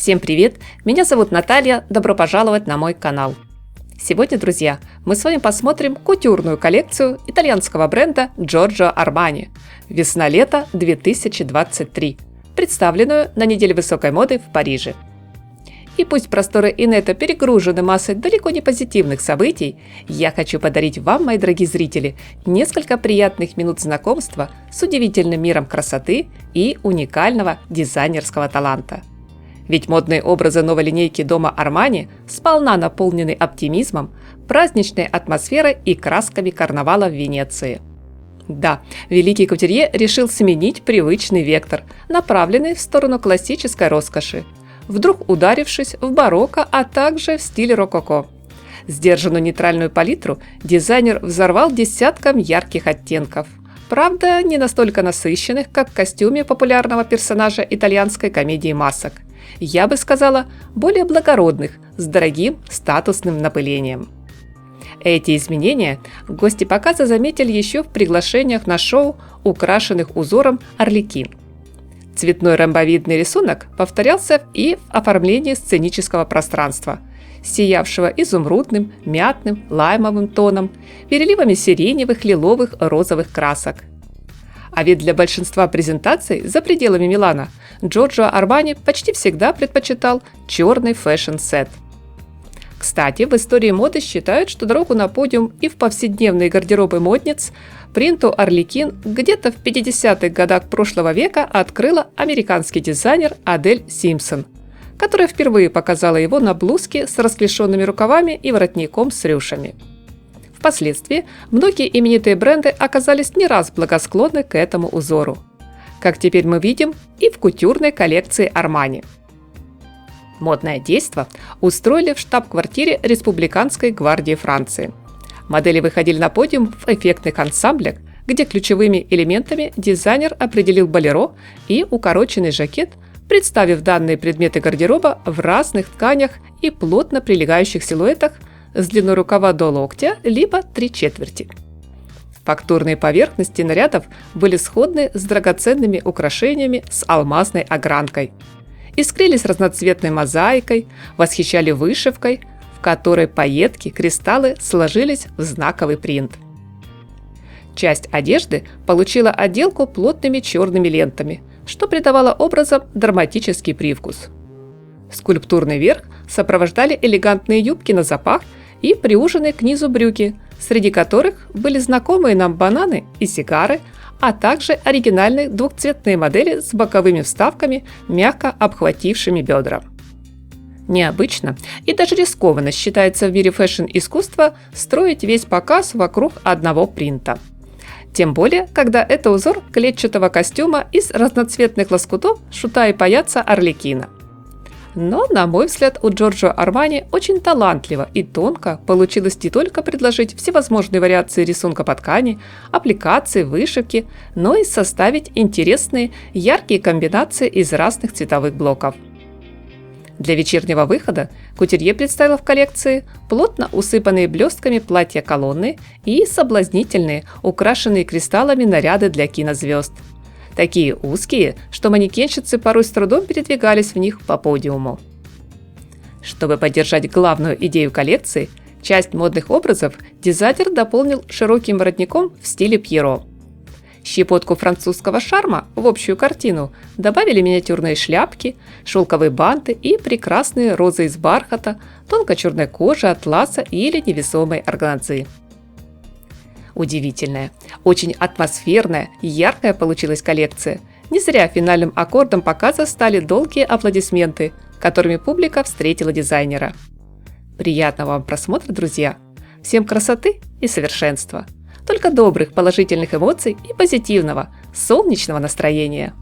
Всем привет! Меня зовут Наталья, добро пожаловать на мой канал. Сегодня, друзья, мы с вами посмотрим кутюрную коллекцию итальянского бренда Giorgio Armani «Весна-лето 2023», представленную на неделе высокой моды в Париже. И пусть просторы инета перегружены массой далеко не позитивных событий, я хочу подарить вам, мои дорогие зрители, несколько приятных минут знакомства с удивительным миром красоты и уникального дизайнерского таланта. Ведь модные образы новой линейки дома Armani сполна наполнены оптимизмом, праздничной атмосферой и красками карнавала в Венеции. Да, великий кутюрье решил сменить привычный вектор, направленный в сторону классической роскоши, вдруг ударившись в барокко, а также в стиле рококо. Сдержанную нейтральную палитру дизайнер взорвал десятком ярких оттенков. Правда, не настолько насыщенных, как в костюме популярного персонажа итальянской комедии масок. Я бы сказала, более благородных, с дорогим статусным напылением. Эти изменения гости показа заметили еще в приглашениях на шоу, украшенных узором «Арлекин». Цветной ромбовидный рисунок повторялся и в оформлении сценического пространства, сиявшего изумрудным, мятным, лаймовым тоном, переливами сиреневых, лиловых, розовых красок. А ведь для большинства презентаций за пределами Милана Giorgio Armani почти всегда предпочитал черный фэшн-сет. Кстати, в истории моды считают, что дорогу на подиум и в повседневные гардеробы модниц принту «Арлекин» где-то в 50-х годах прошлого века открыла американский дизайнер Адель Симпсон, которая впервые показала его на блузке с расклешенными рукавами и воротником с рюшами. Впоследствии многие именитые бренды оказались не раз благосклонны к этому узору, как теперь мы видим и в кутюрной коллекции Armani. Модное действо устроили в штаб-квартире Республиканской гвардии Франции. Модели выходили на подиум в эффектных ансамблях, где ключевыми элементами дизайнер определил болеро и укороченный жакет, представив данные предметы гардероба в разных тканях и плотно прилегающих силуэтах с длиной рукава до локтя, либо 3/4. Фактурные поверхности нарядов были сходны с драгоценными украшениями с алмазной огранкой. Искрились разноцветной мозаикой, восхищали вышивкой, в которой пайетки, кристаллы сложились в знаковый принт. Часть одежды получила отделку плотными черными лентами, что придавало образам драматический привкус. Скульптурный верх сопровождали элегантные юбки на запах и приуженные к низу брюки, среди которых были знакомые нам бананы и сигары, а также оригинальные двухцветные модели с боковыми вставками, мягко обхватившими бедра. Необычно и даже рискованно считается в мире фэшн-искусства строить весь показ вокруг одного принта. Тем более, когда это узор клетчатого костюма из разноцветных лоскутов шута и паяца Арлекина. Но, на мой взгляд, у Giorgio Armani очень талантливо и тонко получилось не только предложить всевозможные вариации рисунка по ткани, аппликации, вышивки, но и составить интересные, яркие комбинации из разных цветовых блоков. Для вечернего выхода кутюрье представила в коллекции плотно усыпанные блестками платья-колонны и соблазнительные, украшенные кристаллами наряды для кинозвезд. Такие узкие, что манекенщицы порой с трудом передвигались в них по подиуму. Чтобы поддержать главную идею коллекции, часть модных образов дизайнер дополнил широким воротником в стиле Пьеро. Щепотку французского шарма в общую картину добавили миниатюрные шляпки, шелковые банты и прекрасные розы из бархата, тонко-черной кожи, атласа или невесомой органзы. Удивительная, очень атмосферная, яркая получилась коллекция. Не зря финальным аккордом показа стали долгие аплодисменты, которыми публика встретила дизайнера. Приятного вам просмотра, друзья! Всем красоты и совершенства! Только добрых, положительных эмоций и позитивного, солнечного настроения!